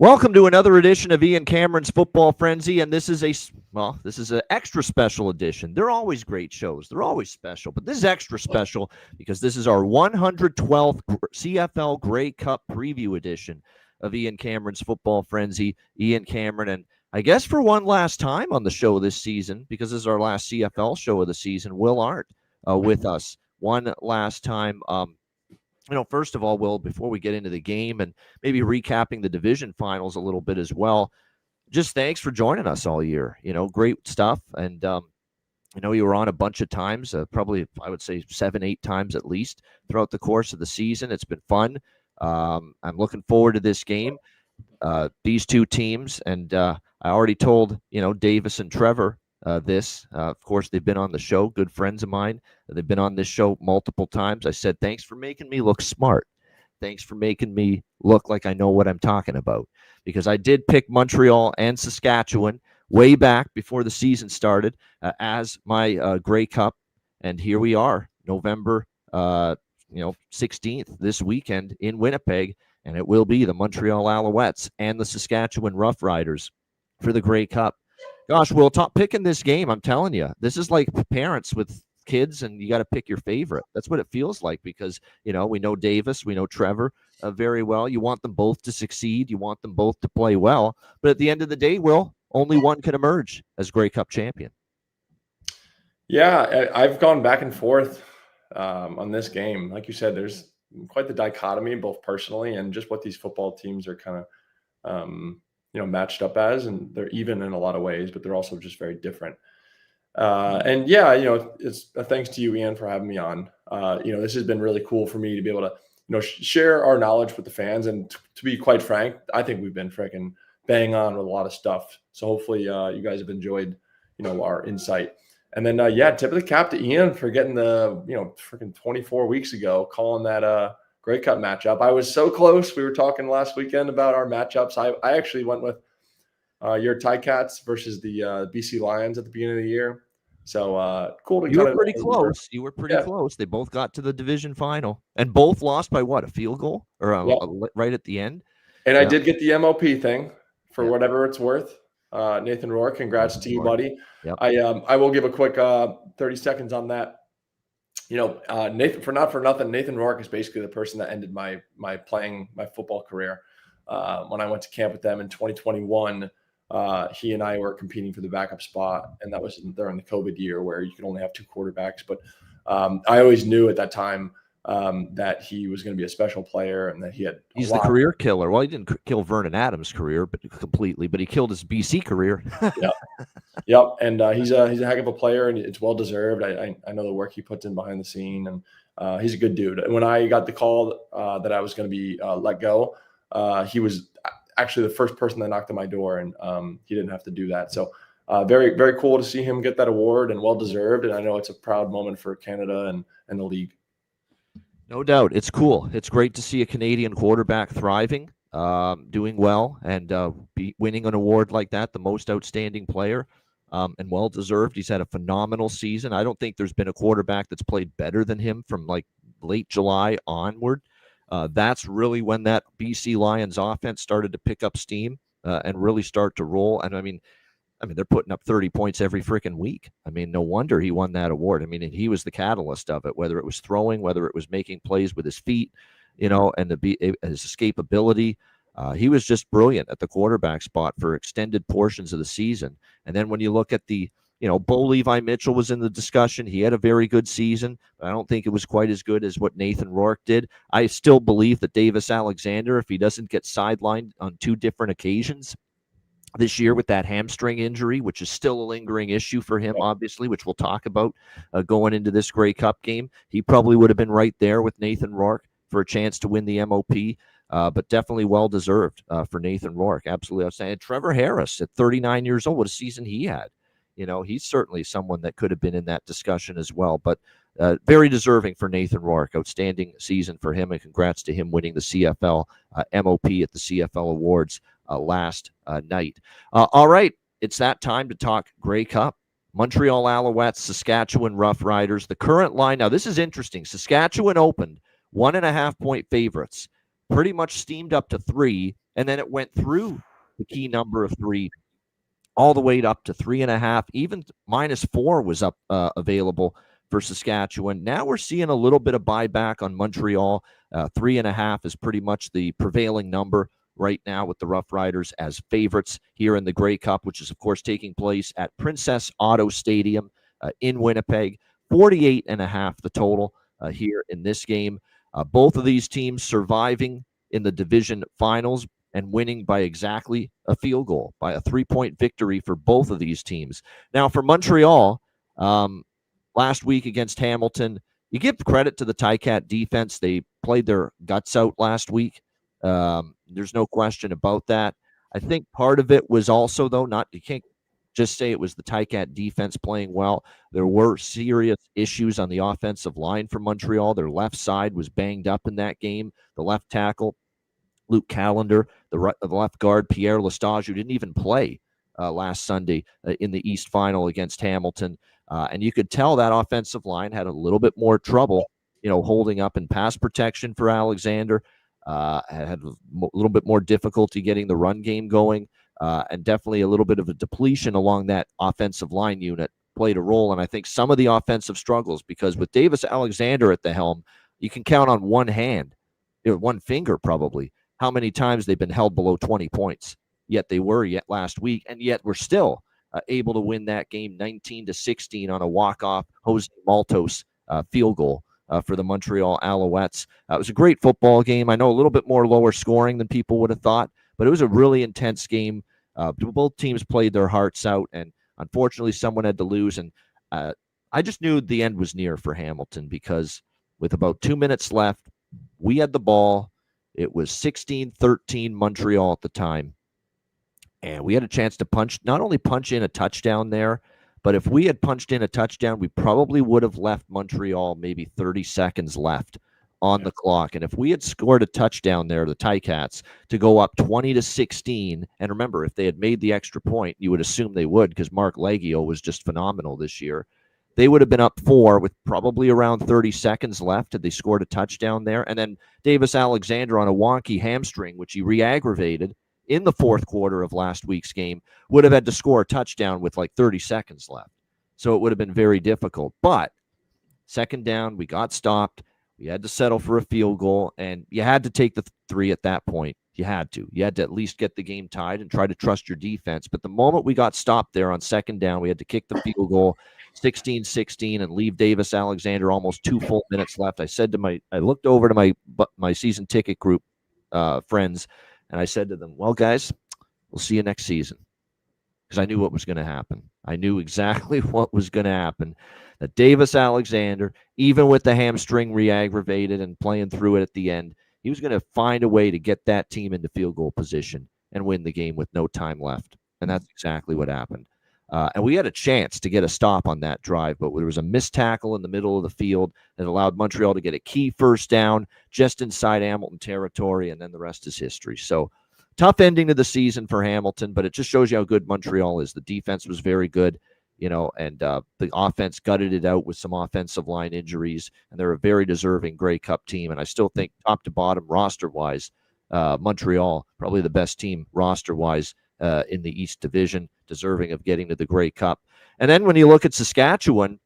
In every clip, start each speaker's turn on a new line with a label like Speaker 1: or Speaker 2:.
Speaker 1: Welcome to another edition of Ian Cameron's Football Frenzy, and this is an extra special edition. They're always great shows. They're always special, but this is extra special because this is our 112th CFL Grey Cup preview edition of Ian Cameron's Football Frenzy. Ian Cameron, and I guess for one last time on the show this season, because this is our last CFL show of the season, Will Arndt with us one last time. First of all, Will, before we get into the game and maybe recapping the division finals a little bit as well, just thanks for joining us all year. Great stuff. And, you were on a bunch of times, probably, I would say 7-8 times at least throughout the course of the season. It's been fun. I'm looking forward to this game, these two teams. And I already told, Davis and Trevor this. Of course, they've been on the show, good friends of mine. They've been on this show multiple times. I said, thanks for making me look smart. Thanks for making me look like I know what I'm talking about. Because I did pick Montreal and Saskatchewan way back before the season started as my Grey Cup. And here we are, November 16th, this weekend in Winnipeg. And it will be the Montreal Alouettes and the Saskatchewan Roughriders for the Grey Cup. Gosh, Will, picking this game, I'm telling you, this is like parents with kids, and you got to pick your favorite. That's what it feels like because, we know Davis, we know Trevor very well. You want them both to succeed. You want them both to play well. But at the end of the day, Will, only one can emerge as Grey Cup champion.
Speaker 2: Yeah, I've gone back and forth on this game. Like you said, there's quite the dichotomy, both personally and just what these football teams are kind of matched up as, and they're even in a lot of ways, but they're also just very different. And yeah, it's a thanks to you, Ian, for having me on. This has been really cool for me to be able to, share our knowledge with the fans. And to be quite frank, I think we've been freaking bang on with a lot of stuff. So hopefully you guys have enjoyed, our insight. And then, tip of the cap to Ian for getting the, freaking 24 weeks ago, calling that Grey Cup matchup. I was so close. We were talking last weekend about our matchups. I actually went with your Ticats versus the BC Lions at the beginning of the year. So cool to.
Speaker 1: You were pretty close. You were pretty close. They both got to the division final, and both lost by what? A field goal or right at the end.
Speaker 2: And I did get the MOP thing for whatever it's worth. Nathan Rourke, congrats to you, buddy.
Speaker 1: Yep.
Speaker 2: I will give a quick 30 seconds on that. Nathan, for nothing, Nathan Rourke is basically the person that ended my football career. When I went to camp with them in 2021, he and I were competing for the backup spot, and that was during the COVID year where you could only have two quarterbacks. But I always knew at that time that he was going to be a special player and that
Speaker 1: he's the career killer. Well, he didn't kill Vernon Adams' career completely, but he killed his BC career.
Speaker 2: Yep. And he's a heck of a player, and it's well deserved. I know the work he puts in behind the scene, and he's a good dude. And when I got the call that I was going to be let go, he was actually the first person that knocked on my door, and he didn't have to do that. So very, very cool to see him get that award, and well deserved. And I know it's a proud moment for Canada and the league.
Speaker 1: No doubt. It's cool. It's great to see a Canadian quarterback thriving, doing well, and winning an award like that, the most outstanding player, and well-deserved. He's had a phenomenal season. I don't think there's been a quarterback that's played better than him from like late July onward. That's really when that BC Lions offense started to pick up steam and really start to roll. And I mean, they're putting up 30 points every freaking week. I mean, no wonder he won that award. I mean, and he was the catalyst of it, whether it was throwing, whether it was making plays with his feet, and his escapability. He was just brilliant at the quarterback spot for extended portions of the season. And then when you look at Bo Levi Mitchell was in the discussion. He had a very good season, but I don't think it was quite as good as what Nathan Rourke did. I still believe that Davis Alexander, if he doesn't get sidelined on two different occasions this year with that hamstring injury, which is still a lingering issue for him, obviously, which we'll talk about going into this Grey Cup game, he probably would have been right there with Nathan Rourke for a chance to win the MOP. But definitely well-deserved for Nathan Rourke. Absolutely outstanding. Trevor Harris at 39 years old, what a season he had. He's certainly someone that could have been in that discussion as well. But very deserving for Nathan Rourke. Outstanding season for him, and congrats to him winning the CFL MOP at the CFL Awards last night. All right, it's that time to talk Grey Cup. Montreal Alouettes, Saskatchewan Roughriders. The current line, now this is interesting. Saskatchewan opened 1.5-point favorites, pretty much steamed up to 3, and then it went through the key number of 3 all the way up to 3.5. Even -4 was up available for Saskatchewan. Now we're seeing a little bit of buyback on Montreal. 3.5 is pretty much the prevailing number right now with the Rough Riders as favorites here in the Grey Cup, which is, of course, taking place at Princess Auto Stadium in Winnipeg. 48.5 the total here in this game. Both of these teams surviving in the division finals and winning by exactly a field goal, by a 3-point victory for both of these teams. Now, for Montreal, last week against Hamilton, you give credit to the Ticat defense. They played their guts out last week. There's no question about that. I think part of it was also, though, not you can't just say it was the Ticat defense playing well. There were serious issues on the offensive line for Montreal. Their left side was banged up in that game. The left tackle, Luke Callender, the left guard, Pierre Lestage, who didn't even play last Sunday in the East Final against Hamilton. And you could tell that offensive line had a little bit more trouble, holding up in pass protection for Alexander. Had a little bit more difficulty getting the run game going, and definitely a little bit of a depletion along that offensive line unit played a role. And I think some of the offensive struggles, because with Davis Alexander at the helm, you can count on one hand, one finger probably, how many times they've been held below 20 points. Yet they were last week, and yet we're still able to win that game 19-16 on a walk-off Jose Maltos field goal for the Montreal Alouettes. It was a great football game. I know a little bit more lower scoring than people would have thought, but it was a really intense game. Both teams played their hearts out, and unfortunately someone had to lose. And I just knew the end was near for Hamilton, because with about 2 minutes left, we had the ball. It was 16-13 Montreal at the time. And we had a chance to not only punch in a touchdown there, but if we had punched in a touchdown, we probably would have left Montreal maybe 30 seconds left on the clock. And if we had scored a touchdown there, the Ticats, to go up 20-16, and remember, if they had made the extra point, you would assume they would, because Mark Leggio was just phenomenal this year. They would have been up 4 with probably around 30 seconds left had they scored a touchdown there. And then Davis Alexander on a wonky hamstring, which he re-aggravated in the fourth quarter of last week's game, would have had to score a touchdown with like 30 seconds left. So it would have been very difficult. But second down, we got stopped. We had to settle for a field goal, and you had to take the 3 at that point. You had to. You had to at least get the game tied and try to trust your defense. But the moment we got stopped there on second down, we had to kick the field goal 16-16 and leave Davis Alexander almost 2 full minutes left. I looked over to my season ticket group friends, and I said to them, well, guys, we'll see you next season. Because I knew what was going to happen. I knew exactly what was going to happen. That Davis Alexander, even with the hamstring re-aggravated and playing through it at the end, he was going to find a way to get that team into field goal position and win the game with no time left. And that's exactly what happened. And we had a chance to get a stop on that drive, but there was a missed tackle in the middle of the field that allowed Montreal to get a key first down just inside Hamilton territory, and then the rest is history. So tough ending to the season for Hamilton, but it just shows you how good Montreal is. The defense was very good, and the offense gutted it out with some offensive line injuries, and they're a very deserving Grey Cup team. And I still think top to bottom roster-wise, Montreal, probably the best team roster-wise in the East Division, deserving of getting to the Grey Cup. And then when you look at Saskatchewan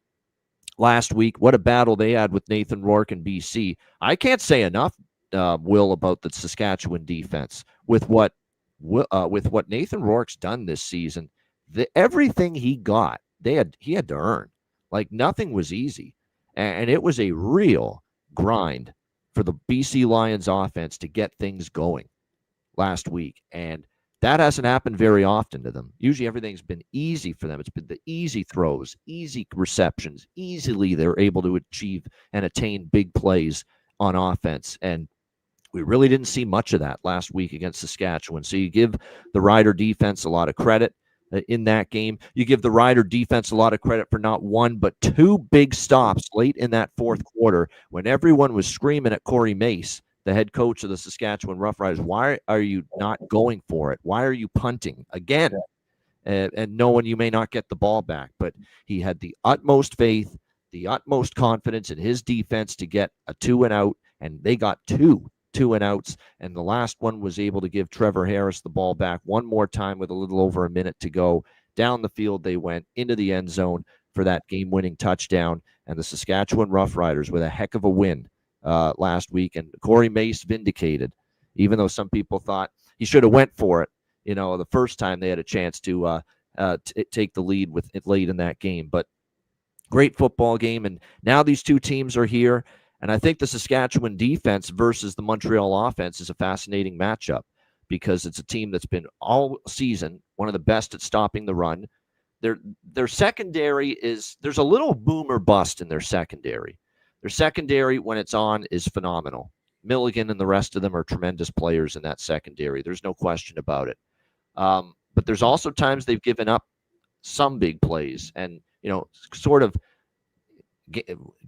Speaker 1: last week, what a battle they had with Nathan Rourke and BC. I can't say enough, Will, about the Saskatchewan defense with what Nathan Rourke's done this season. Everything he got, he had to earn. Like, nothing was easy, and it was a real grind for the BC Lions offense to get things going last week, and that hasn't happened very often to them. Usually everything's been easy for them. It's been the easy throws, easy receptions. Easily they're able to achieve and attain big plays on offense. And we really didn't see much of that last week against Saskatchewan. So you give the Rider defense a lot of credit in that game. You give the Rider defense a lot of credit for not one, but 2 big stops late in that fourth quarter when everyone was screaming at Corey Mace, the head coach of the Saskatchewan Roughriders. Why are you not going for it? Why are you punting again? And knowing you may not get the ball back. But he had the utmost faith, the utmost confidence in his defense to get a 2 and out, and they got 2 2 and outs, and the last one was able to give Trevor Harris the ball back one more time with a little over a minute to go. Down the field they went into the end zone for that game-winning touchdown, and the Saskatchewan Roughriders with a heck of a win last week. And Corey Mace vindicated, even though some people thought he should have went for it, the first time they had a chance to take the lead with it late in that game. But great football game, and now these two teams are here, and I think the Saskatchewan defense versus the Montreal offense is a fascinating matchup because it's a team that's been all season one of the best at stopping the run. Their secondary there's a little boom or bust in their secondary. Their secondary, when it's on, is phenomenal. Milligan and the rest of them are tremendous players in that secondary. There's no question about it. But there's also times they've given up some big plays and, sort of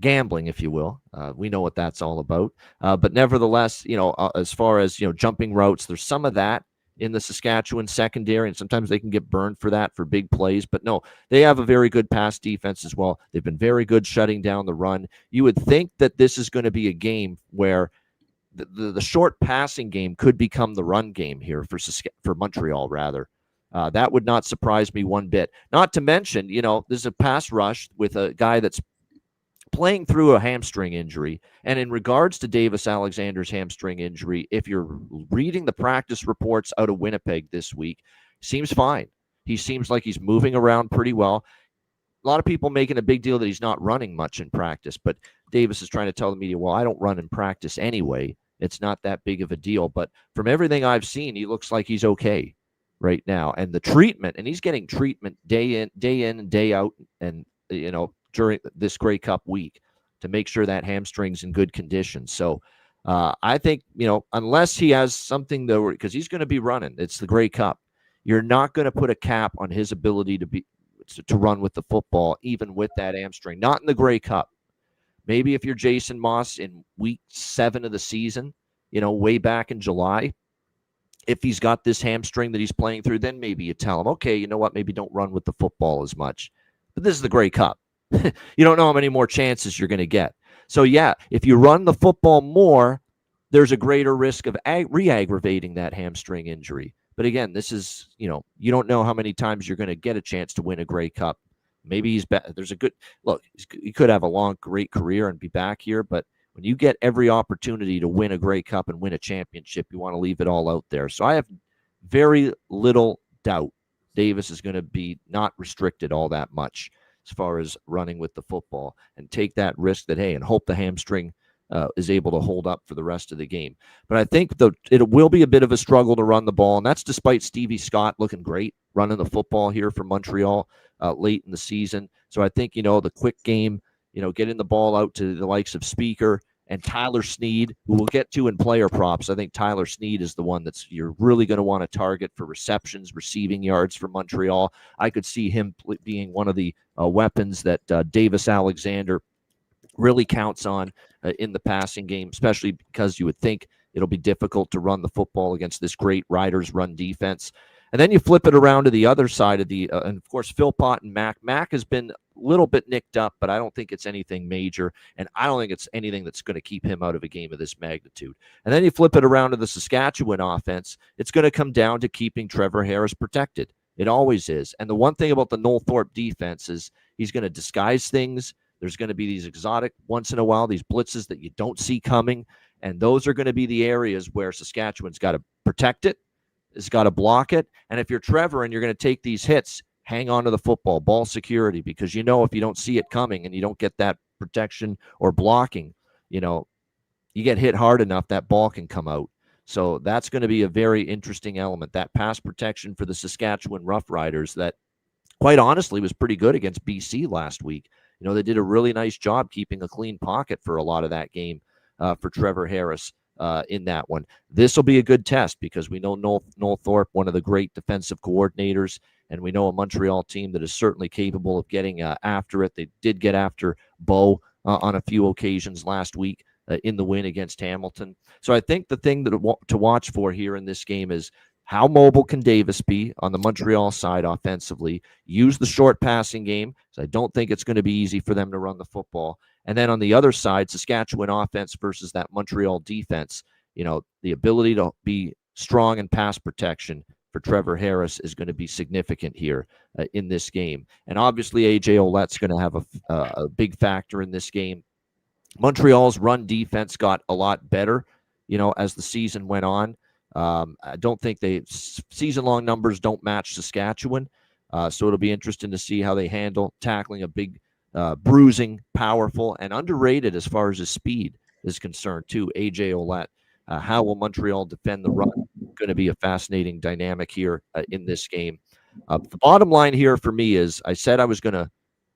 Speaker 1: gambling, if you will. We know what that's all about. But nevertheless, as far as, jumping routes, there's some of that in the Saskatchewan secondary, and sometimes they can get burned for that for big plays. But no, they have a very good pass defense as well. They've been very good shutting down the run. You would think that this is going to be a game where the short passing game could become the run game here for Montreal, rather. That would not surprise me one bit. Not to mention, there's a pass rush with a guy that's playing through a hamstring injury. And in regards to Davis Alexander's hamstring injury, if you're reading the practice reports out of Winnipeg this week, seems fine. He seems like he's moving around pretty well. A lot of people making a big deal that he's not running much in practice, but Davis is trying to tell the media, well, I don't run in practice anyway. It's not that big of a deal. But from everything I've seen, he looks like he's okay right now. And the treatment, and he's getting treatment day in and day out, and, during this Grey Cup week to make sure that hamstring's in good condition. So I think, unless he has something though, because he's going to be running, it's the Grey Cup. You're not going to put a cap on his ability to run with the football, even with that hamstring. Not in the Grey Cup. Maybe if you're Jason Moss in week 7 of the season, way back in July, if he's got this hamstring that he's playing through, then maybe you tell him, okay, you know what, maybe don't run with the football as much. But this is the Grey Cup. You don't know how many more chances you're going to get. So, yeah, if you run the football more, there's a greater risk of re-aggravating that hamstring injury. But again, this is, you don't know how many times you're going to get a chance to win a Grey Cup. Maybe there's a good look. He could have a long, great career and be back here. But when you get every opportunity to win a Grey Cup and win a championship, you want to leave it all out there. So I have very little doubt Davis is going to be not restricted all that much as far as running with the football, and take that risk that, hey, and hope the hamstring is able to hold up for the rest of the game. But I think it will be a bit of a struggle to run the ball, and that's despite Stevie Scott looking great running the football here for Montreal late in the season. So I think, the quick game, getting the ball out to the likes of Speaker and Tyler Sneed, who we'll get to in player props. I think Tyler Sneed is the one you're really going to want to target for receptions, receiving yards for Montreal. I could see him being one of the weapons that Davis Alexander really counts on in the passing game, especially because you would think it'll be difficult to run the football against this great Riders run defense. And then you flip it around to the other side of and of course, Philpott and Mac. Mac has been a little bit nicked up, but I don't think it's anything major, and I don't think it's anything that's going to keep him out of a game of this magnitude. And then you flip it around to the Saskatchewan offense. It's going to come down to keeping Trevor Harris protected. It always is. And the one thing about the Noel Thorpe defense is he's going to disguise things. There's going to be these exotic, once in a while, these blitzes that you don't see coming, and those are going to be the areas where Saskatchewan's got to protect it, has got to block it. And if you're Trevor and you're going to take these hits, hang on to the football, ball security, because if you don't see it coming and you don't get that protection or blocking, you get hit hard enough, that ball can come out. So that's going to be a very interesting element, that pass protection for the Saskatchewan Roughriders that, quite honestly, was pretty good against BC last week. They did a really nice job keeping a clean pocket for a lot of that game for Trevor Harris. In that one. This will be a good test because we know Noel Thorpe, one of the great defensive coordinators, and we know a Montreal team that is certainly capable of getting after it. They did get after Bo on a few occasions last week in the win against Hamilton. So I think the thing to watch for here in this game is how mobile can Davis be on the Montreal side offensively, use the short passing game, because I don't think it's going to be easy for them to run the football. And then on the other side, Saskatchewan offense versus that Montreal defense. The ability to be strong in pass protection for Trevor Harris is going to be significant here in this game. And obviously, A.J. Ouellette's going to have a big factor in this game. Montreal's run defense got a lot better, as the season went on. I don't think season-long numbers don't match Saskatchewan, so it'll be interesting to see how they handle tackling a big, bruising, powerful, and underrated as far as his speed is concerned, too, A.J. Ouellette. How will Montreal defend the run? Going to be a fascinating dynamic here in this game. The bottom line here for me is I said I was going to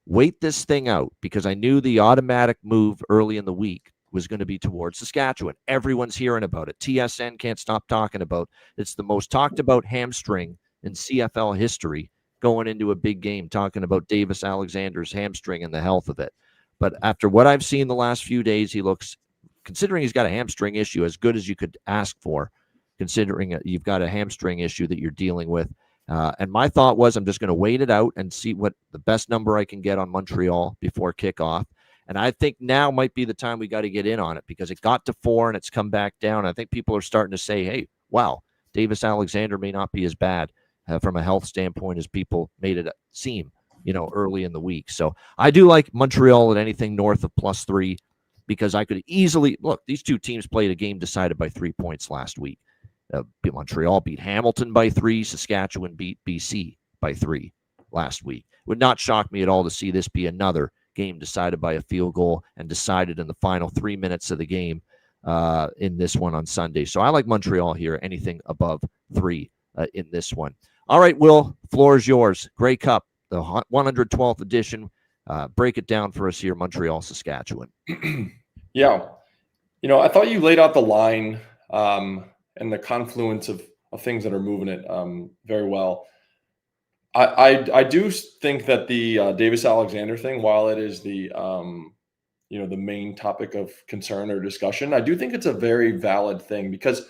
Speaker 1: wait this thing out because I knew the automatic move early in the week was going to be towards Saskatchewan. Everyone's hearing about it. TSN can't stop talking about it. It's the most talked about hamstring in CFL history going into a big game, talking about Davis Alexander's hamstring and the health of it. But after what I've seen the last few days, he looks, considering he's got a hamstring issue, as good as you could ask for, considering you've got a hamstring issue that you're dealing with. And my thought was I'm just going to wait it out and see what the best number I can get on Montreal before kickoff. And I think now might be the time we got to get in on it because it got to 4 and it's come back down. I think people are starting to say, hey, wow, Davis Alexander may not be as bad from a health standpoint as people made it seem, early in the week. So I do like Montreal at anything north of +3 because I could easily look, these two teams played a game decided by 3 points last week. Montreal beat Hamilton by 3. Saskatchewan beat BC by 3 last week. It would not shock me at all to see this be another game decided by a field goal and decided in the final 3 minutes of the game in this one on Sunday. So I like Montreal here, anything above 3 in this one. All right, Will, floor is yours. Grey Cup, the 112th edition. Break it down for us here, Montreal, Saskatchewan.
Speaker 2: Yeah. I thought you laid out the line and the confluence of things that are moving it very well. I do think that the Davis Alexander thing, while it is the the main topic of concern or discussion, I do think it's a very valid thing because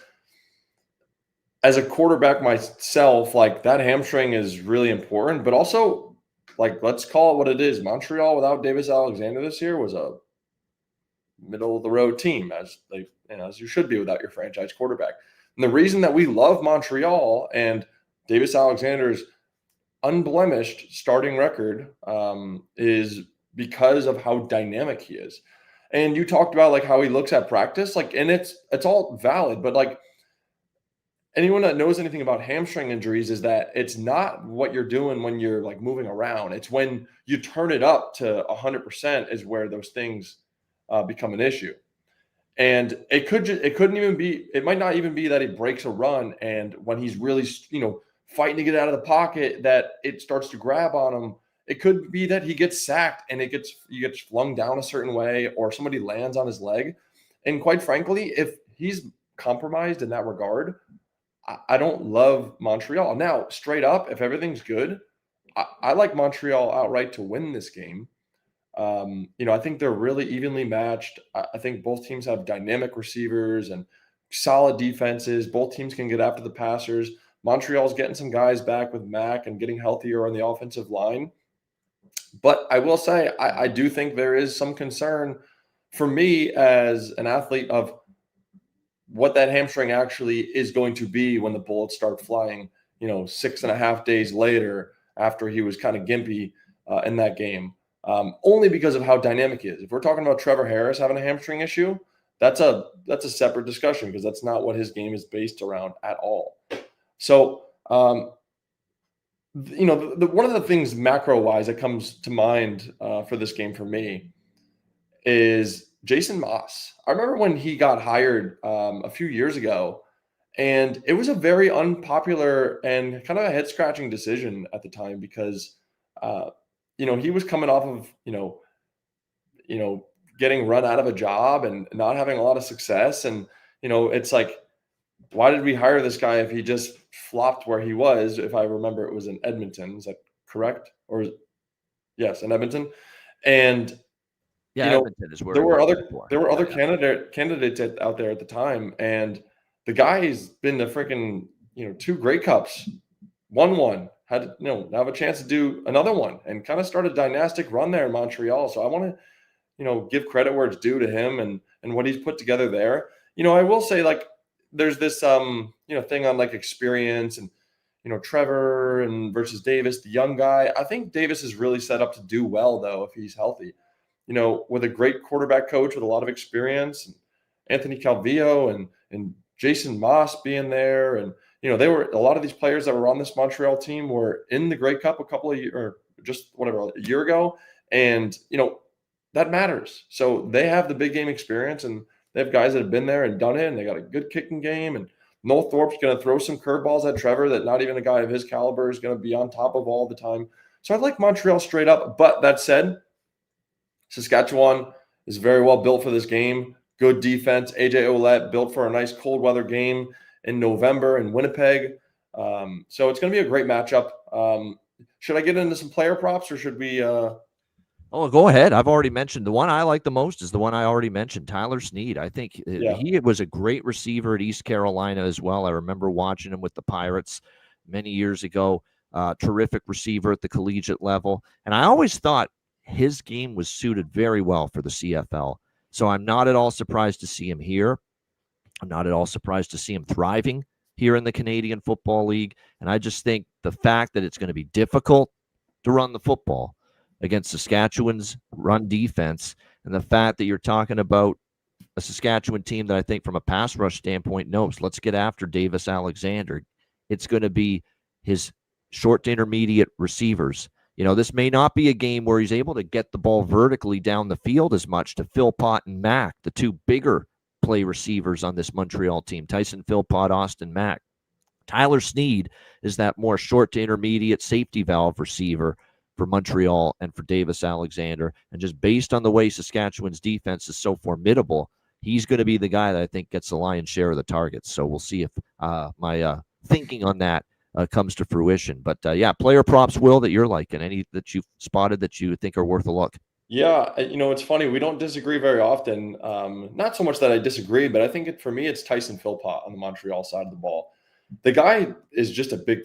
Speaker 2: as a quarterback myself, like that hamstring is really important, but also like let's call it what it is. Montreal without Davis Alexander this year was a middle of the road team, as as you should be without your franchise quarterback. And the reason that we love Montreal and Davis Alexander's unblemished starting record is because of how dynamic he is. And you talked about like how he looks at practice, like, and it's all valid, but like anyone that knows anything about hamstring injuries is that it's not what you're doing when you're like moving around. It's when you turn it up to 100% is where those things become an issue. And it might not even be that he breaks a run. And when he's really, fighting to get out of the pocket, that it starts to grab on him. It could be that he gets sacked and he gets flung down a certain way, or somebody lands on his leg. And quite frankly, if he's compromised in that regard, I don't love Montreal. Now, straight up, if everything's good, I like Montreal outright to win this game. I think they're really evenly matched. I think both teams have dynamic receivers and solid defenses. Both teams can get after the passers. Montreal's getting some guys back with Mac and getting healthier on the offensive line. But I will say, I do think there is some concern for me as an athlete of what that hamstring actually is going to be when the bullets start flying, 6.5 days later after he was kind of gimpy in that game. Only because of how dynamic he is. If we're talking about Trevor Harris having a hamstring issue, that's a separate discussion because that's not what his game is based around at all. So, one of the things macro-wise that comes to mind for this game for me is Jason Moss. I remember when he got hired a few years ago, and it was a very unpopular and kind of a head-scratching decision at the time because he was coming off of, getting run out of a job and not having a lot of success. And, it's like, why did we hire this guy if he just flopped where he was? If I remember, it was in Edmonton. Is that correct? Yes, in Edmonton. And,
Speaker 1: Edmonton is where
Speaker 2: there were other candidates out there at the time. And the guy's been to freaking, 2 Grey Cups, won one. Had have a chance to do another one and kind of start a dynastic run there in Montreal. So I want to, give credit where it's due to him and what he's put together there. I will say, like, there's this thing on like experience and Trevor and versus Davis, the young guy. I think Davis is really set up to do well though if he's healthy. With a great quarterback coach with a lot of experience, and Anthony Calvillo and Jason Moss being there, and they were a lot of these players that were on this Montreal team were in the Grey Cup a couple of years or just whatever a year ago, and that matters. So they have the big game experience, and they have guys that have been there and done it, and they got a good kicking game, and Noel Thorpe's going to throw some curveballs at Trevor that not even a guy of his caliber is going to be on top of all the time. So I like Montreal straight up. But that said, Saskatchewan is very well built for this game. Good defense. AJ Ouellette built for a nice cold weather game in November in Winnipeg. So it's going to be a great matchup. Should I get into some player props or should we?
Speaker 1: Oh, go ahead. I've already mentioned the one I like the most is the one I already mentioned, Tyler Snead. I think he was a great receiver at East Carolina as well. I remember watching him with the Pirates many years ago. Terrific receiver at the collegiate level. And I always thought his game was suited very well for the CFL. So I'm not at all surprised to see him here. I'm not at all surprised to see him thriving here in the Canadian Football League. And I just think the fact that it's going to be difficult to run the football against Saskatchewan's run defense, and the fact that you're talking about a Saskatchewan team that I think from a pass rush standpoint knows, let's get after Davis Alexander. It's going to be his short to intermediate receivers. This may not be a game where he's able to get the ball vertically down the field as much to Philpott and Mack, the two bigger play receivers on this Montreal team, Tyson Philpott, Austin Mack. Tyler Snead is that more short to intermediate safety valve receiver for Montreal and for Davis Alexander. And just based on the way Saskatchewan's defense is so formidable, he's going to be the guy that I think gets the lion's share of the targets. So we'll see if my thinking on that comes to fruition. But player props, Will, that you're liking, any that you've spotted that you think are worth a look?
Speaker 2: Yeah, it's funny. We don't disagree very often. Not so much that I disagree, but I think for me, it's Tyson Philpott on the Montreal side of the ball. The guy is just a big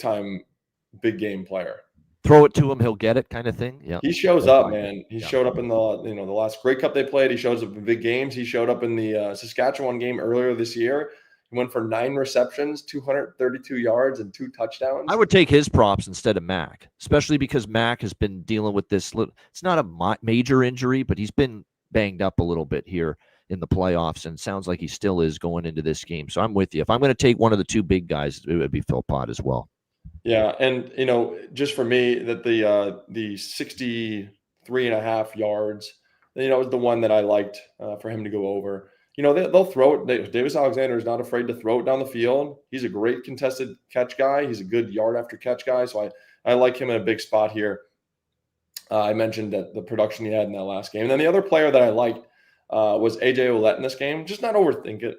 Speaker 2: game player.
Speaker 1: Throw it to him, he'll get it, kind of thing. Yeah,
Speaker 2: he shows up, man. He showed up in the last Grey Cup they played. He shows up in big games. He showed up in the Saskatchewan game earlier this year. He went for 9 receptions, 232 yards, and 2 touchdowns.
Speaker 1: I would take his props instead of Mack, especially because Mack has been dealing with this. It's not a major injury, but he's been banged up a little bit here in the playoffs, and sounds like he still is going into this game. So I'm with you. If I'm going to take one of the two big guys, it would be Philpott as well.
Speaker 2: Yeah, and just for me, that the 63.5 yards, is the one that I liked for him to go over. They'll throw it. Davis Alexander is not afraid to throw it down the field. He's a great contested catch guy. He's a good yard after catch guy. So I like him in a big spot here. I mentioned that the production he had in that last game. And then the other player that I liked was AJ Ouellette in this game. Just not overthink it.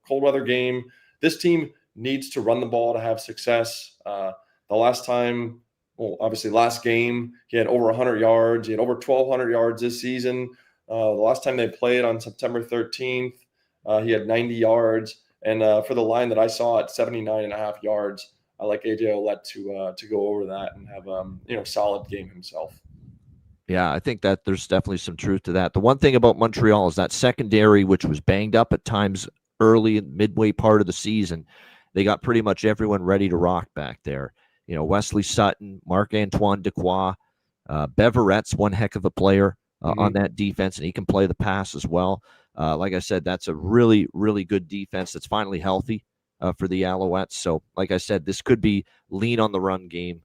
Speaker 2: Cold weather game. This team needs to run the ball to have success. The last time, obviously last game, he had over 100 yards. He had over 1,200 yards this season. The last time they played on September 13th, he had 90 yards. And for the line that I saw at 79.5 yards, I like AJ Ouellette to go over that and have solid game himself.
Speaker 1: Yeah, I think that there's definitely some truth to that. The one thing about Montreal is that secondary, which was banged up at times early and midway part of the season, they got pretty much everyone ready to rock back there. Wesley Sutton, Marc-Antoine Dequoy, Beverette's one heck of a player on that defense, and he can play the pass as well. Like I said, that's a really, really good defense that's finally healthy for the Alouettes. So, like I said, this could be lean on the run game,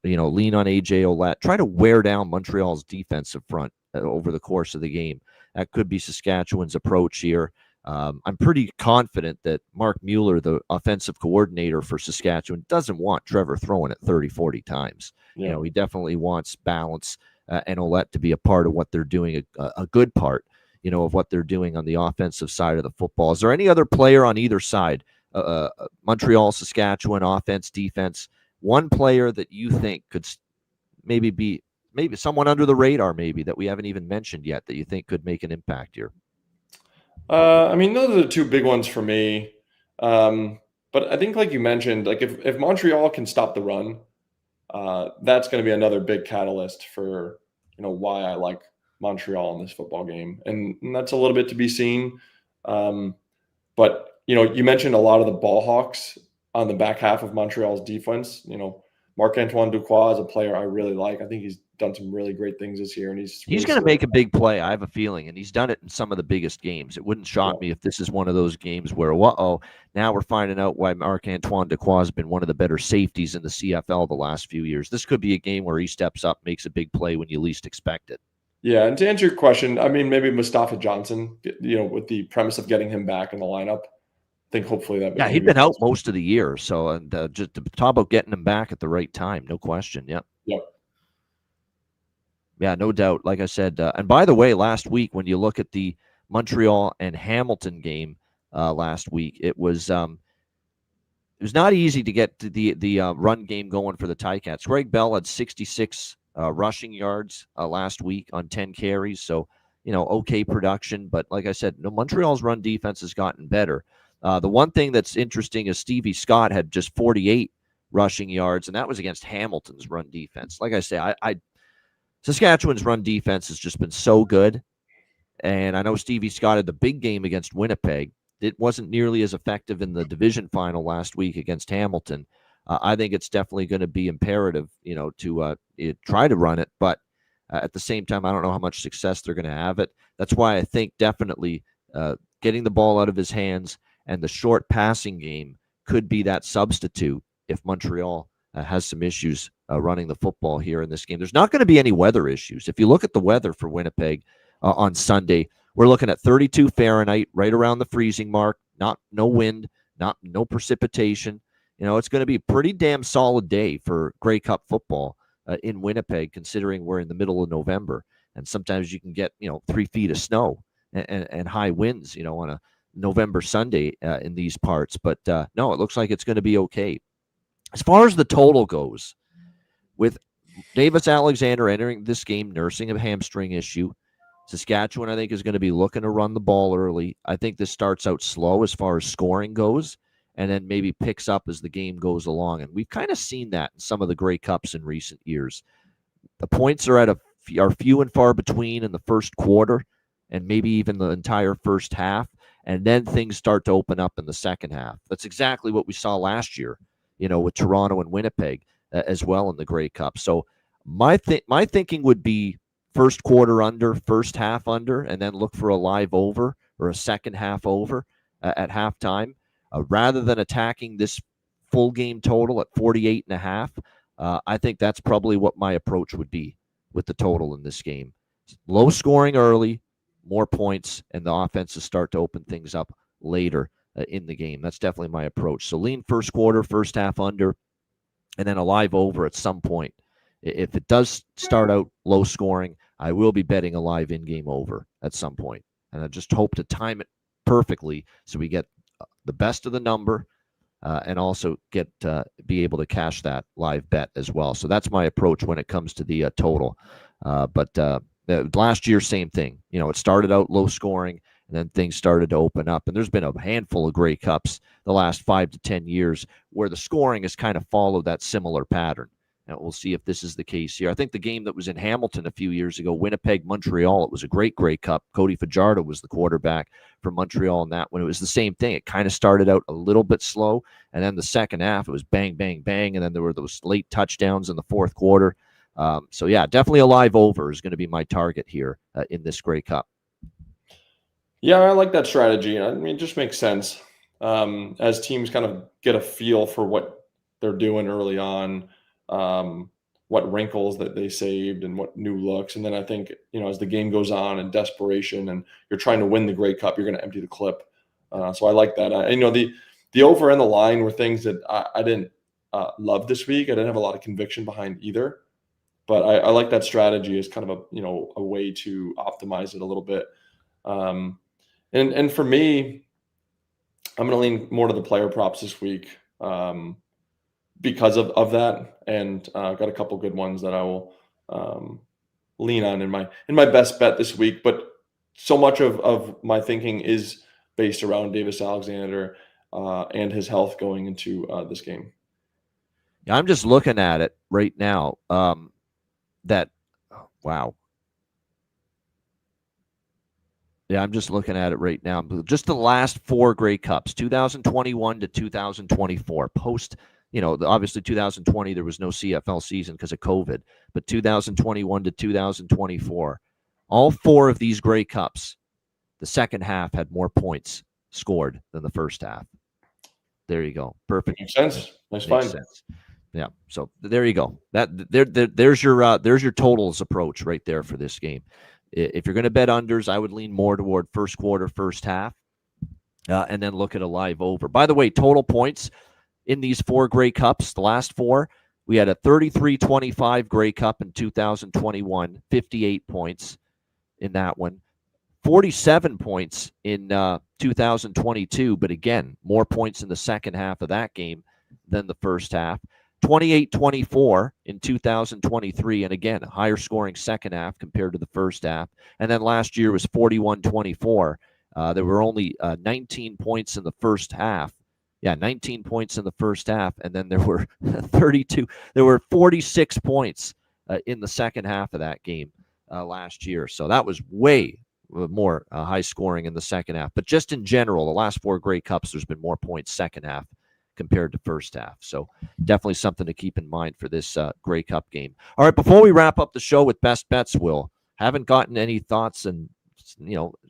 Speaker 1: lean on AJ Ouellette, try to wear down Montreal's defensive front over the course of the game. That could be Saskatchewan's approach here. I'm pretty confident that Mark Mueller, the offensive coordinator for Saskatchewan, doesn't want Trevor throwing it 30, 40 times.
Speaker 2: Yeah.
Speaker 1: He definitely wants balance and Ouellette to be a part of what they're doing, a good part, of what they're doing on the offensive side of the football. Is there any other player on either side, Montreal, Saskatchewan, offense, defense, one player that you think could maybe be someone under the radar, maybe that we haven't even mentioned yet, that you think could make an impact here?
Speaker 2: Those are the two big ones for me. But I think, like you mentioned, like if Montreal can stop the run, that's going to be another big catalyst for, why I like Montreal in this football game. And that's a little bit to be seen. But, you mentioned a lot of the ball hawks on the back half of Montreal's defense. Marc-Antoine Duquois is a player I really like. I think he's done some really great things this year, and he's
Speaker 1: He's
Speaker 2: really
Speaker 1: going to make a
Speaker 2: solidified.
Speaker 1: big play, I have a feeling, and he's done it in some of the biggest games. It wouldn't
Speaker 2: Yeah.
Speaker 1: shock me if this is one of those games where, now we're finding out why Marc-Antoine Duquois has been one of the better safeties in the CFL the last few years. This could be a game where he steps up, makes a big play when you least expect it.
Speaker 2: Yeah, and to answer your question, I mean, maybe Mustafa Johnson, with the premise of getting him back in the lineup, I think hopefully that
Speaker 1: Yeah,
Speaker 2: maybe
Speaker 1: he'd been out
Speaker 2: becomes.
Speaker 1: most of the year, so and just to talk about getting him back at the right time, no question. Yep.
Speaker 2: Yep.
Speaker 1: Yeah, no doubt. Like I said, and by the way, last week when you look at the Montreal and Hamilton game last week, it was not easy to get to the run game going for the Ticats. Greg Bell had 66 rushing yards last week on 10 carries, so okay production. But like I said, no, Montreal's run defense has gotten better. The one thing that's interesting is Stevie Scott had just 48 rushing yards, and that was against Hamilton's run defense. Like I say, I Saskatchewan's run defense has just been so good. And I know Stevie Scott had the big game against Winnipeg. It wasn't nearly as effective in the division final last week against Hamilton. I think it's definitely going to be imperative, to try to run it. But at the same time, I don't know how much success they're going to have it. That's why I think definitely getting the ball out of his hands and the short passing game could be that substitute if Montreal has some issues running the football here in this game. There's not going to be any weather issues. If you look at the weather for Winnipeg, on Sunday. We're looking at 32 Fahrenheit, right around the freezing mark. No wind, no precipitation. It's going to be a pretty damn solid day for Grey Cup football in Winnipeg, considering we're in the middle of November, and sometimes you can get 3 feet of snow and high winds, on a November Sunday in these parts. But no, it looks like it's going to be okay. As far as the total goes, with Davis Alexander entering this game nursing a hamstring issue, Saskatchewan, I think, is going to be looking to run the ball early. I think this starts out slow as far as scoring goes, and then maybe picks up as the game goes along. And we've kind of seen that in some of the Grey Cups in recent years. The points are few and far between in the first quarter, and maybe even the entire first half, and then things start to open up in the second half. That's exactly what we saw last year, with Toronto and Winnipeg as well in the Grey Cup. So my thinking would be first quarter under, first half under, and then look for a live over or a second half over at halftime, rather than attacking this full game total at 48 and a half. I think that's probably what my approach would be with the total in this game. Low scoring early, more points, and the offenses start to open things up later in the game. That's definitely my approach. So lean first quarter, first half under, and then a live over at some point. If it does start out low scoring, I will be betting a live in-game over at some point. And I just hope to time it perfectly so we get the best of the number and also be able to cash that live bet as well. So that's my approach when it comes to the total. But last year, same thing. It started out low scoring, and then things started to open up. And there's been a handful of Grey Cups the last 5 to 10 years where the scoring has kind of followed that similar pattern. And we'll see if this is the case here. I think the game that was in Hamilton a few years ago, Winnipeg, Montreal, it was a great Grey Cup. Cody Fajardo was the quarterback for Montreal in that one. It was the same thing. It kind of started out a little bit slow, and then the second half, it was bang, bang, bang, and then there were those late touchdowns in the fourth quarter. So, yeah, definitely a live over is going to be my target here in this Grey Cup.
Speaker 2: Yeah, I like that strategy. I mean, it just makes sense as teams kind of get a feel for what they're doing early on, what wrinkles that they saved and what new looks. And then I think, as the game goes on and desperation and you're trying to win the Grey Cup, you're going to empty the clip. So I like that. The over and the line were things that I didn't love this week. I didn't have a lot of conviction behind either. But I like that strategy as kind of a way to optimize it a little bit. And for me, I'm going to lean more to the player props this week because of that, and I've got a couple good ones that I will lean on in my best bet this week. But so much of my thinking is based around Davis Alexander and his health going into this game.
Speaker 1: Yeah, I'm just looking at it right now. Wow. Yeah, I'm just looking at it right now. Just the last four Grey Cups, 2021 to 2024. Post, obviously 2020 there was no CFL season because of COVID, but 2021 to 2024, all four of these Grey Cups, the second half had more points scored than the first half. There you go. Perfect.
Speaker 2: Makes sense. Nice
Speaker 1: Makes
Speaker 2: find.
Speaker 1: sense. Yeah. So there you go. There's your totals approach right there for this game. If you're going to bet unders, I would lean more toward first quarter, first half, and then look at a live over. By the way, total points in these four Grey Cups, the last four, we had a 33-25 Grey Cup in 2021, 58 points in that one. 47 points in 2022, but again, more points in the second half of that game than the first half. 28-24 in 2023, and again, a higher scoring second half compared to the first half. And then last year was 41-24. There were only 19 points in the first half. Yeah, 19 points in the first half, and then there were 32. There were 46 points in the second half of that game last year. So that was way more high scoring in the second half. But just in general, the last four Grey Cups, there's been more points second half compared to first half. So definitely something to keep in mind for this Grey Cup game. All right, before we wrap up the show with best bets, Will, haven't gotten any thoughts and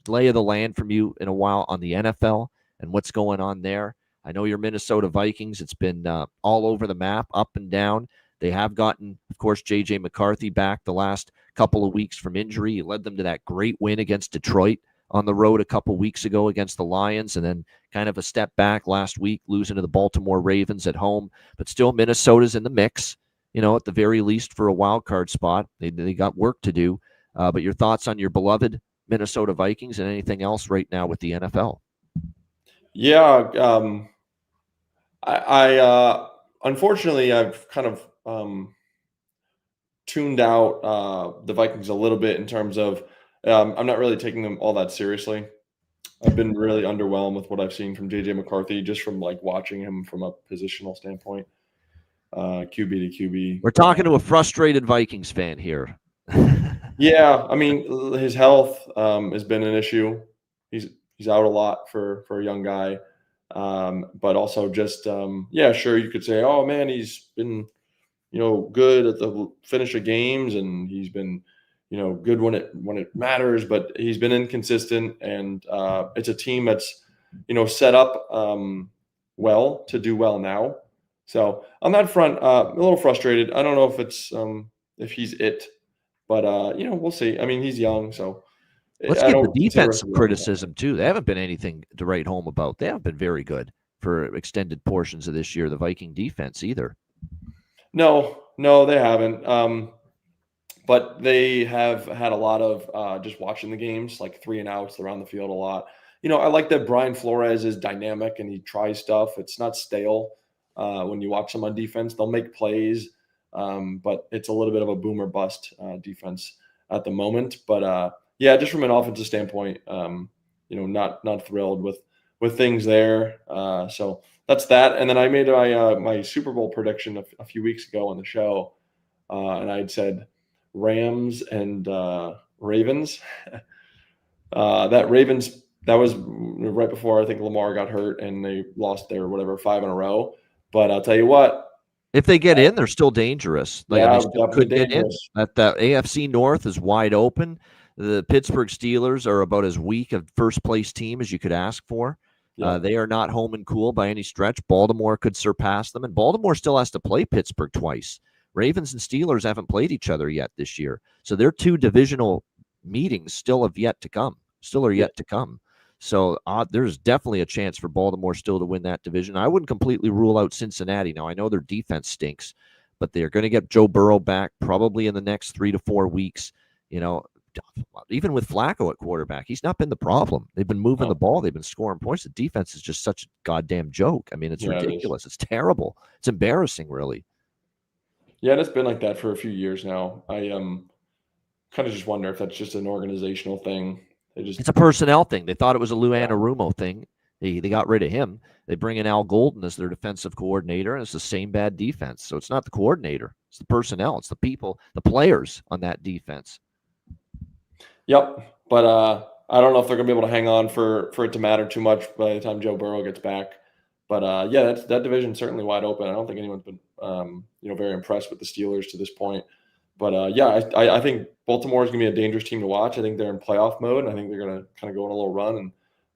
Speaker 1: lay of the land from you in a while on the NFL and what's going on there. I know your Minnesota Vikings. It's been all over the map, up and down. They have gotten, of course, J.J. McCarthy back the last couple of weeks from injury. He led them to that great win against Detroit on the road a couple of weeks ago against the Lions, and then kind of a step back last week, losing to the Baltimore Ravens at home. But still, Minnesota's in the mix, at the very least for a wild card spot. They got work to do. But your thoughts on your beloved Minnesota Vikings and anything else right now with the NFL?
Speaker 2: Yeah, I unfortunately I've kind of tuned out the Vikings a little bit in terms of I'm not really taking them all that seriously. I've been really underwhelmed with what I've seen from JJ McCarthy, just from like watching him from a positional standpoint, QB to QB.
Speaker 1: We're talking to a frustrated Vikings fan here.
Speaker 2: Yeah, I mean his health has been an issue. He's out a lot for a young guy, but also just yeah, sure you could say, oh man, he's been good at the finish of games, and he's been good when it matters, but he's been inconsistent, and it's a team that's set up well to do well now. So on that front, a little frustrated. I don't know if it's if he's it, but we'll see. I mean, he's young, so
Speaker 1: Let's
Speaker 2: I
Speaker 1: give the
Speaker 2: don't consider
Speaker 1: defense
Speaker 2: it
Speaker 1: some criticism too. They haven't been anything to write home about. They haven't been very good for extended portions of this year, the Viking defense either.
Speaker 2: No, they haven't. But they have had a lot of just watching the games, like 3 and outs around the field a lot. I like that Brian Flores is dynamic and he tries stuff. It's not stale. When you watch them on defense, they'll make plays, but it's a little bit of a boom or bust defense at the moment. But yeah, just from an offensive standpoint, not thrilled with things there. So that's that. And then I made my Super Bowl prediction a few weeks ago on the show, and I'd said Rams and Ravens. That was right before I think Lamar got hurt and they lost their 5 in a row. But I'll tell you what,
Speaker 1: if they get in, they're still dangerous. Like,
Speaker 2: yeah,
Speaker 1: they still
Speaker 2: definitely
Speaker 1: could get in.
Speaker 2: dangerous.
Speaker 1: That AFC North is wide open. The Pittsburgh Steelers are about as weak a first place team as you could ask for.
Speaker 2: Yeah.
Speaker 1: They are not home and cool by any stretch. Baltimore could surpass them, and Baltimore still has to play Pittsburgh twice. Ravens and Steelers haven't played each other yet this year. So their two divisional meetings still have yet to come. So there's definitely a chance for Baltimore still to win that division. I wouldn't completely rule out Cincinnati. Now, I know their defense stinks, but they're going to get Joe Burrow back probably in the next 3 to 4 weeks. Even with Flacco at quarterback, he's not been the problem. They've been moving the ball. They've been scoring points. The defense is just such a goddamn joke. I mean, it's ridiculous. It's terrible. It's embarrassing, really.
Speaker 2: Yeah, and it's been like that for a few years now. I kind of just wonder if that's just an organizational thing.
Speaker 1: It's a personnel thing. They thought it was a Lou Anarumo thing. They got rid of him. They bring in Al Golden as their defensive coordinator, and it's the same bad defense. So it's not the coordinator. It's the personnel. It's the people, the players on that defense.
Speaker 2: Yep. But I don't know if they're gonna be able to hang on for it to matter too much by the time Joe Burrow gets back. But yeah, that division's certainly wide open. I don't think anyone's been very impressed with the Steelers to this point. But yeah, I think Baltimore is gonna be a dangerous team to watch. I think they're in playoff mode, and I think they're gonna kind of go on a little run. And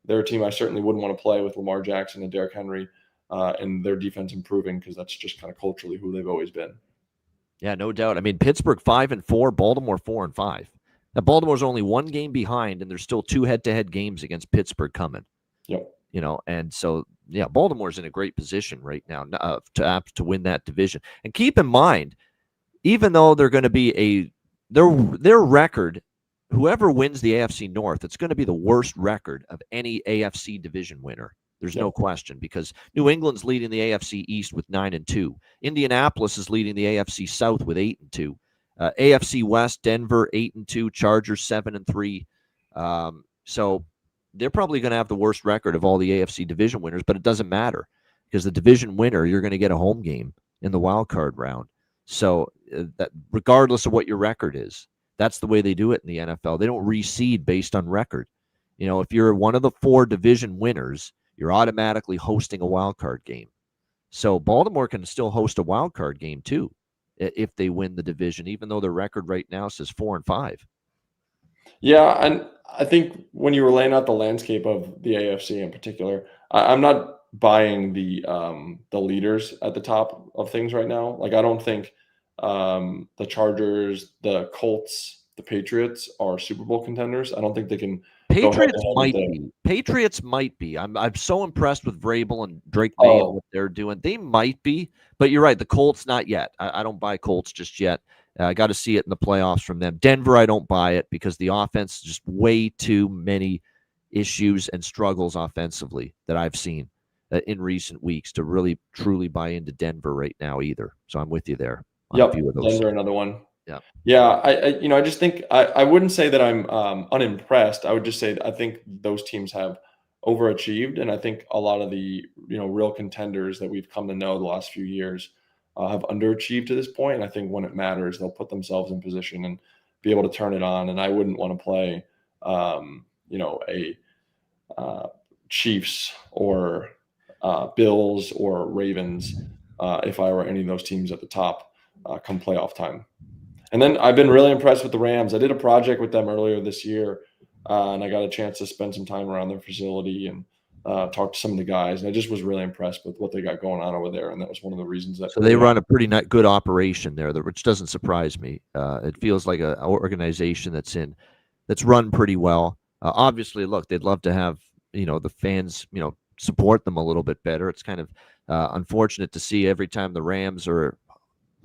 Speaker 2: they're a team I certainly wouldn't want to play with Lamar Jackson and Derrick Henry, and their defense improving because that's just kind of culturally who they've always been.
Speaker 1: Yeah, no doubt. I mean, Pittsburgh 5-4, Baltimore 4-5. Now, Baltimore's only one game behind, and there's still two head-to-head games against Pittsburgh coming.
Speaker 2: Yep.
Speaker 1: And so yeah, Baltimore's in a great position right now to win that division. And keep in mind, even though they're going to be their record, whoever wins the AFC North, it's going to be the worst record of any AFC division winner. There's no question, because New England's leading the AFC East with 9-2. Indianapolis is leading the AFC South with 8-2. AFC West, Denver 8-2, Chargers 7-3. So they're probably going to have the worst record of all the AFC division winners, but it doesn't matter, because the division winner, you're going to get a home game in the wild card round. So that regardless of what your record is, that's the way they do it in the NFL. They don't reseed based on record. If you're one of the 4 division winners, you're automatically hosting a wild card game. So Baltimore can still host a wild card game too if they win the division, even though their record right now says 4-5.
Speaker 2: Yeah, and I think when you were laying out the landscape of the AFC in particular, I'm not buying the leaders at the top of things right now. Like, I don't think the Chargers, the Colts, the Patriots are Super Bowl contenders. I don't think they can go head
Speaker 1: Patriots
Speaker 2: to head with
Speaker 1: might
Speaker 2: the.
Speaker 1: be. Patriots might be. I'm so impressed with Vrabel and Drake May and
Speaker 2: Oh,
Speaker 1: what they're doing. They might be, but you're right. The Colts, not yet. I don't buy Colts just yet. I got to see it in the playoffs from them. Denver, I don't buy it because the offense, just way too many issues and struggles offensively that I've seen in recent weeks to really truly buy into Denver right now either. So I'm with you there on a
Speaker 2: yep,
Speaker 1: few of those.
Speaker 2: Denver, another one.
Speaker 1: Yeah.
Speaker 2: Yeah, I just think I wouldn't say that I'm unimpressed. I would just say I think those teams have overachieved, and I think a lot of the real contenders that we've come to know the last few years have underachieved to this point. And I think when it matters, they'll put themselves in position and be able to turn it on. And I wouldn't want to play, a Chiefs or Bills or Ravens if I were any of those teams at the top come playoff time. And then I've been really impressed with the Rams. I did a project with them earlier this year, and I got a chance to spend some time around their facility and talk to some of the guys. And I just was really impressed with what they got going on over there. And that was one of the reasons that.
Speaker 1: So they run a pretty good operation there, which doesn't surprise me. It feels like an organization that's run pretty well. Obviously, look, they'd love to have the fans support them a little bit better. It's kind of unfortunate to see every time the Rams are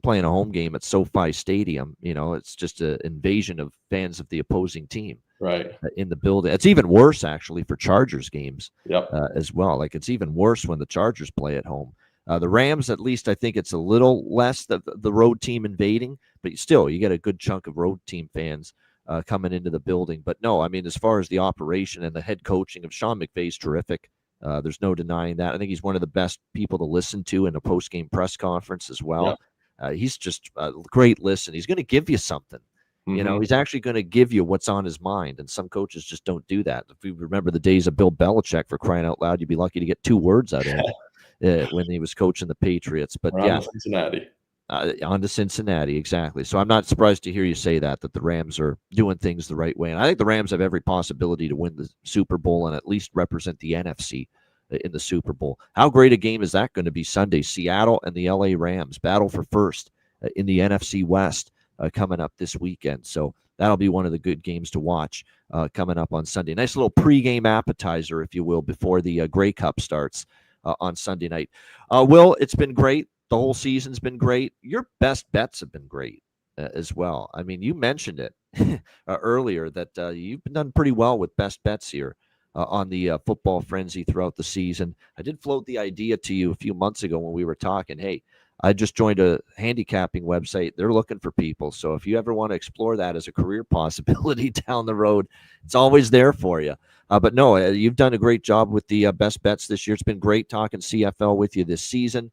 Speaker 1: playing a home game at SoFi Stadium. It's just an invasion of fans of the opposing team
Speaker 2: right
Speaker 1: in the building. It's even worse actually for Chargers games
Speaker 2: Yep.
Speaker 1: as well. Like, it's even worse when the Chargers play at home. The Rams, at least I think it's a little less the road team invading, but still you get a good chunk of road team fans coming into the building. But no, I mean, as far as the operation and the head coaching of Sean McVay's terrific. There's no denying that. I think he's one of the best people to listen to in a post-game press conference as well.
Speaker 2: Yep.
Speaker 1: He's just a great listen. He's going to give you something.
Speaker 2: Mhm.
Speaker 1: He's actually going to give you what's on his mind, and some coaches just don't do that. If you remember the days of Bill Belichick, for crying out loud, you'd be lucky to get 2 words out of him when he was coaching the Patriots. But
Speaker 2: Around Cincinnati.
Speaker 1: On to Cincinnati, exactly. So I'm not surprised to hear you say that the Rams are doing things the right way. And I think the Rams have every possibility to win the Super Bowl and at least represent the NFC in the Super Bowl. How great a game is that going to be Sunday? Seattle and the LA Rams battle for first in the NFC West coming up this weekend. So that'll be one of the good games to watch coming up on Sunday. Nice little pregame appetizer, if you will, before the Grey Cup starts on Sunday night. Will, it's been great. The whole season's been great. Your best bets have been great as well. I mean, you mentioned it earlier that you've been done pretty well with best bets here on the football frenzy throughout the season. I did float the idea to you a few months ago when we were talking. Hey, I just joined a handicapping website. They're looking for people. So if you ever want to explore that as a career possibility down the road, it's always there for you. But no, you've done a great job with the best bets this year. It's been great talking CFL with you this season.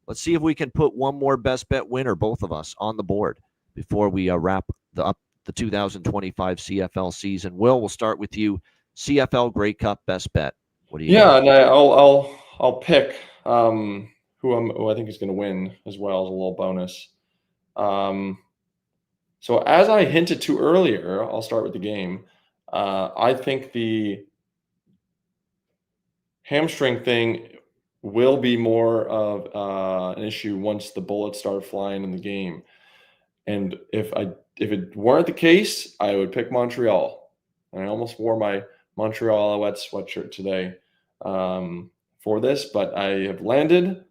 Speaker 1: Let's see if we can put one more best bet winner, both of us, on the board before we wrap up the 2025 CFL season. Will, we'll start with you. CFL Grey Cup best bet. What do you got?
Speaker 2: Yeah, and I'll pick who I think is going to win as well as a little bonus. So as I hinted to earlier, I'll start with the game. I think the hamstring thing will be more of an issue once the bullets start flying in the game. And if it weren't the case, I would pick Montreal. And I almost wore my Montreal Alouettes sweatshirt today for this, but I have landed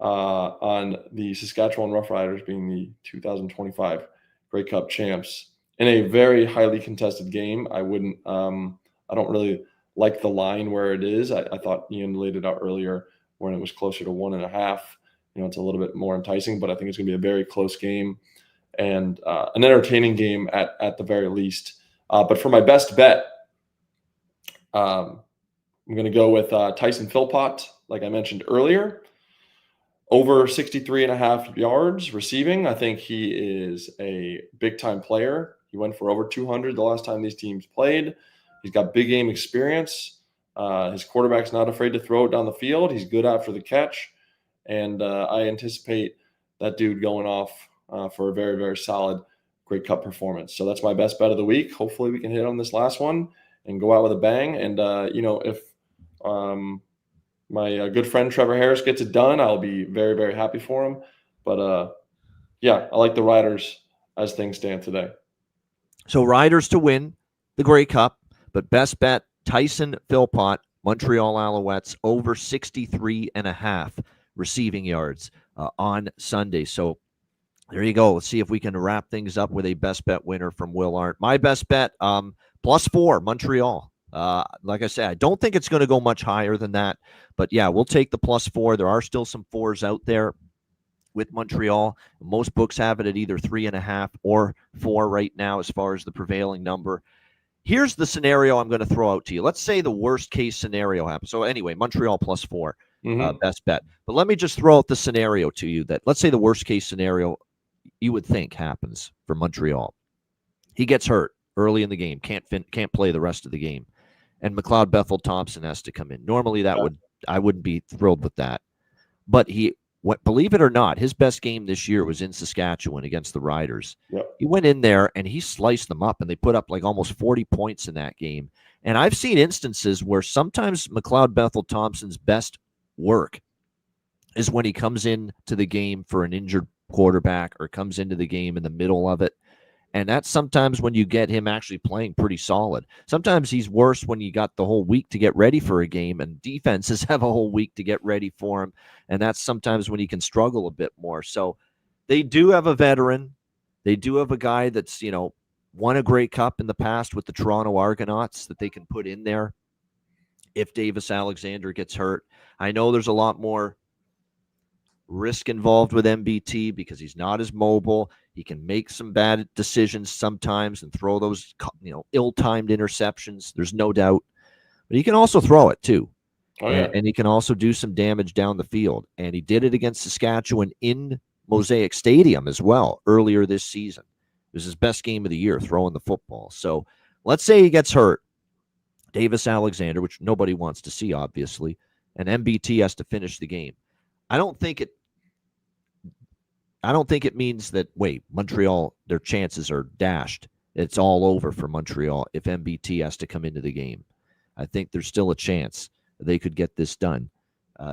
Speaker 2: on the Saskatchewan Roughriders being the 2025 Grey Cup champs in a very highly contested game. I don't really like the line where it is. I thought Ian laid it out earlier when it was closer to 1.5. It's a little bit more enticing, but I think it's going to be a very close game and an entertaining game at the very least. But for my best bet, I'm going to go with Tyson Philpott, like I mentioned earlier. Over 63.5 yards receiving. I think he is a big-time player. He went for over 200 the last time these teams played. He's got big game experience. His quarterback's not afraid to throw it down the field. He's good after the catch. And I anticipate that dude going off for a very, very solid Grey Cup performance. So that's my best bet of the week. Hopefully we can hit on this last one and go out with a bang. And, if my good friend Trevor Harris gets it done, I'll be very, very happy for him. But, yeah, I like the Riders as things stand today.
Speaker 1: So Riders to win the Grey Cup, but best bet, Tyson Philpott, Montreal Alouettes, over 63.5 receiving yards on Sunday. So there you go. Let's see if we can wrap things up with a best bet winner from Will Arndt. My best bet, +4, Montreal. Like I said, I don't think it's going to go much higher than that. But, yeah, we'll take the +4. There are still some 4s out there with Montreal. Most books have it at either 3.5 or 4 right now as far as the prevailing number. Here's the scenario I'm going to throw out to you. Let's say the worst case scenario happens. So anyway, Montreal +4, best bet. But let me just throw out the scenario to you that let's say the worst case scenario you would think happens for Montreal. He gets hurt early in the game, can't play the rest of the game, and McLeod Bethel Thompson has to come in. Normally I wouldn't be thrilled with that. But believe it or not, his best game this year was in Saskatchewan against the Riders.
Speaker 2: Yep.
Speaker 1: He went in there and he sliced them up, and they put up like almost 40 points in that game. And I've seen instances where sometimes McLeod Bethel Thompson's best work is when he comes into the game for an injured quarterback or comes into the game in the middle of it. And that's sometimes when you get him actually playing pretty solid. Sometimes he's worse when you got the whole week to get ready for a game, and defenses have a whole week to get ready for him. And that's sometimes when he can struggle a bit more. So they do have a veteran. They do have a guy that's, won a Grey Cup in the past with the Toronto Argonauts that they can put in there if Davis Alexander gets hurt. I know there's a lot more risk involved with MBT because he's not as mobile. He can make some bad decisions sometimes and throw those, ill-timed interceptions. There's no doubt. But he can also throw it too.
Speaker 2: Oh, yeah.
Speaker 1: And he can also do some damage down the field. And he did it against Saskatchewan in Mosaic Stadium as well earlier this season. It was his best game of the year throwing the football. So let's say he gets hurt. Davis Alexander, which nobody wants to see, obviously, and MBT has to finish the game. I don't think it means that, Montreal, their chances are dashed. It's all over for Montreal if MBT has to come into the game. I think there's still a chance they could get this done,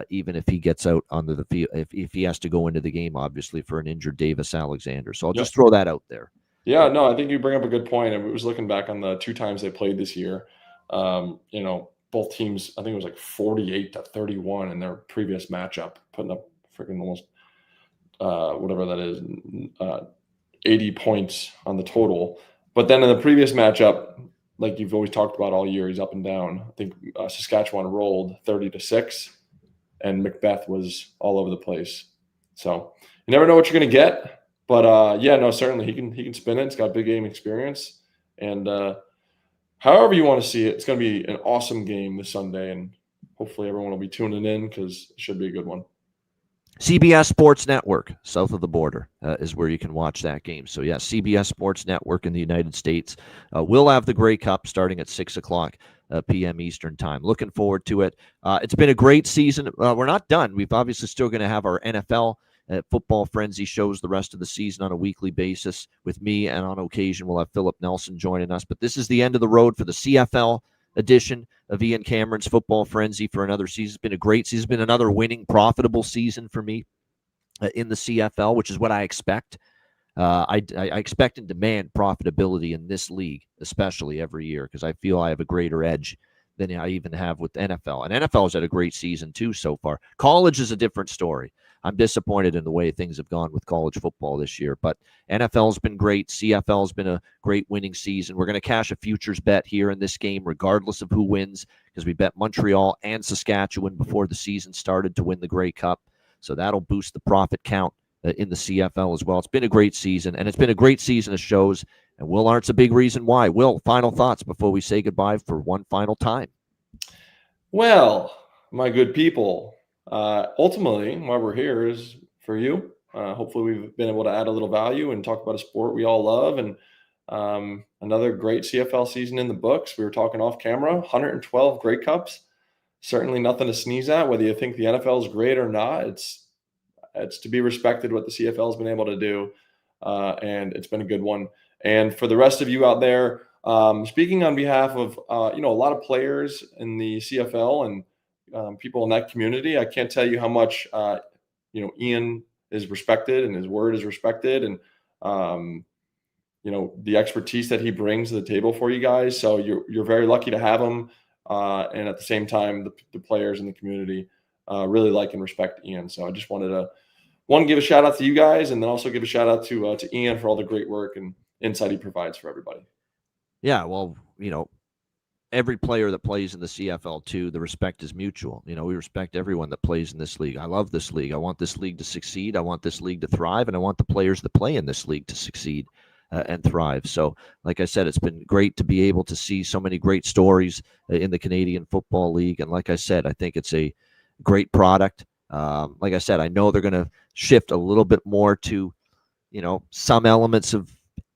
Speaker 1: even if he gets out onto the field, if he has to go into the game, obviously, for an injured Davis Alexander. So I'll just throw that out there.
Speaker 2: Yeah, no, I think you bring up a good point. I was looking back on the 2 times they played this year. Both teams, I think it was like 48-31 in their previous matchup, putting up freaking almost whatever that is, 80 points on the total. But then in the previous matchup, like you've always talked about all year, he's up and down. I think Saskatchewan rolled 30-6, and Macbeth was all over the place. So you never know what you're going to get. But certainly he can spin it. He's got big game experience, and however you want to see it, it's going to be an awesome game this Sunday, and hopefully everyone will be tuning in because it should be a good one.
Speaker 1: CBS Sports Network, south of the border, is where you can watch that game. So, yeah, CBS Sports Network in the United States will have the Grey Cup starting at 6 o'clock p.m. Eastern Time. Looking forward to it. It's been a great season. We're not done. We've obviously still going to have our NFL football frenzy shows the rest of the season on a weekly basis with me, and on occasion we'll have Philip Nelson joining us. But this is the end of the road for the CFL edition of Ian Cameron's Football Frenzy for another season. It's been a great season. It's been another winning, profitable season for me in the CFL, which is what I expect. I expect and demand profitability in this league, especially every year, because I feel I have a greater edge than I even have with NFL. And NFL has had a great season too so far. College is a different story. I'm disappointed in the way things have gone with college football this year, but NFL's been great. CFL's been a great winning season. We're going to cash a futures bet here in this game, regardless of who wins, because we bet Montreal and Saskatchewan before the season started to win the Grey Cup. So that'll boost the profit count in the CFL as well. It's been a great season, and it's been a great season of shows, and Will Arndt's a big reason why. Will, final thoughts before we say goodbye for one final time.
Speaker 2: Well, my good people, ultimately, why we're here is for you. Hopefully, we've been able to add a little value and talk about a sport we all love. And another great CFL season in the books. We were talking off camera, 112 Grey Cups. Certainly nothing to sneeze at, whether you think the NFL is great or not. It's to be respected what the CFL has been able to do, and it's been a good one. And for the rest of you out there, speaking on behalf of a lot of players in the CFL and people in that community, I can't tell you how much Ian is respected and his word is respected, and the expertise that he brings to the table for you guys. So you're very lucky to have him, and at the same time, the players in the community really like and respect Ian. So I just wanted to give a shout out to you guys, and then also give a shout out to Ian for all the great work and insight he provides for everybody.
Speaker 1: Yeah, well, every player that plays in the CFL too, the respect is mutual. We respect everyone that plays in this league. I love this league. I want this league to succeed. I want this league to thrive, and I want the players that play in this league to succeed and thrive. So, like I said, it's been great to be able to see so many great stories in the Canadian Football League. And like I said, I think it's a great product. Like I said, I know they're going to shift a little bit more to, some elements of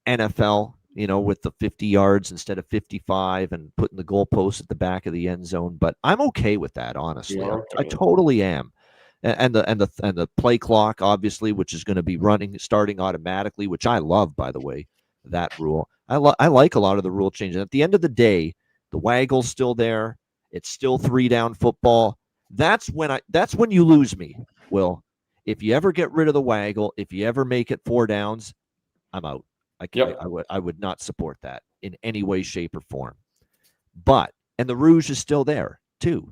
Speaker 1: NFL, with the 50 yards instead of 55 and putting the goalpost at the back of the end zone. But I'm okay with that, honestly. I totally am. And the play clock, obviously, which is going to be starting automatically, which I love, by the way, that rule. I like a lot of the rule changes. At the end of the day, the waggle's still there. It's still 3-down football. That's when you lose me, Will. If you ever get rid of the waggle, if you ever make it 4 downs, I'm out. I would not support that in any way, shape, or form. And the rouge is still there too.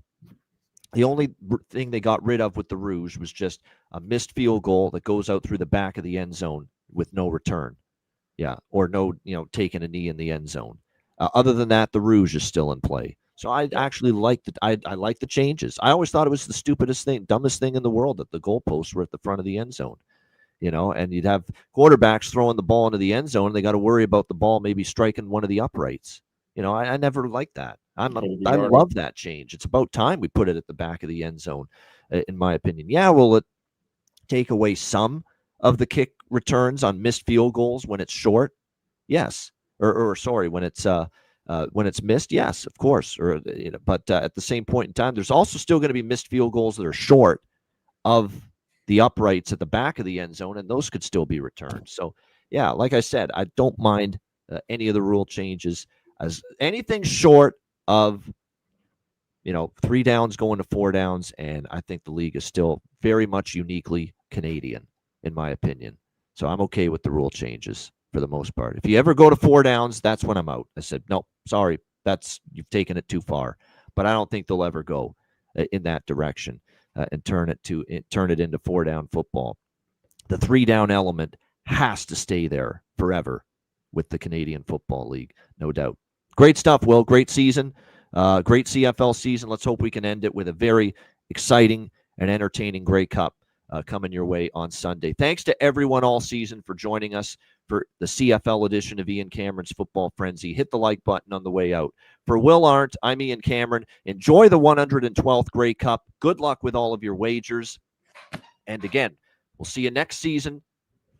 Speaker 1: The only thing they got rid of with the rouge was just a missed field goal that goes out through the back of the end zone with no return. Yeah, or no, taking a knee in the end zone. Other than that, the rouge is still in play. So I actually like I like the changes. I always thought it was the stupidest thing, dumbest thing in the world that the goalposts were at the front of the end zone. And you'd have quarterbacks throwing the ball into the end zone, and they got to worry about the ball maybe striking one of the uprights. I never liked that. I love that change. It's about time we put it at the back of the end zone, in my opinion. Yeah, will it take away some of the kick returns on missed field goals when it's short? Yes. Or sorry, when it's missed, yes, of course. But at the same point in time, there's also still going to be missed field goals that are short of the uprights at the back of the end zone, and those could still be returned. So, yeah, like I said, I don't mind any of the rule changes as anything short of 3 downs going to 4 downs, and I think the league is still very much uniquely Canadian, in my opinion. So I'm okay with the rule changes for the most part. If you ever go to 4 downs, that's when I'm out. I said, no, sorry, you've taken it too far. But I don't think they'll ever go in that direction. And turn it into 4-down football. The 3-down element has to stay there forever with the Canadian Football League, no doubt. Great stuff, Will. Great season. Great CFL season. Let's hope we can end it with a very exciting and entertaining Grey Cup coming your way on Sunday. Thanks to everyone all season for joining us for the CFL edition of Ian Cameron's Football Frenzy. Hit the like button on the way out. For Will Arndt, I'm Ian Cameron. Enjoy the 112th Grey Cup. Good luck with all of your wagers. And again, we'll see you next season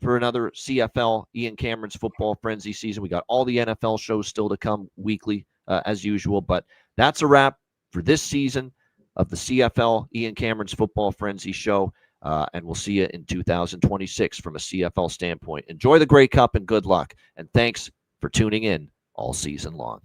Speaker 1: for another CFL Ian Cameron's Football Frenzy season. We got all the NFL shows still to come weekly as usual, but that's a wrap for this season of the CFL Ian Cameron's Football Frenzy show. And we'll see you in 2026 from a CFL standpoint. Enjoy the Grey Cup and good luck. And thanks for tuning in all season long.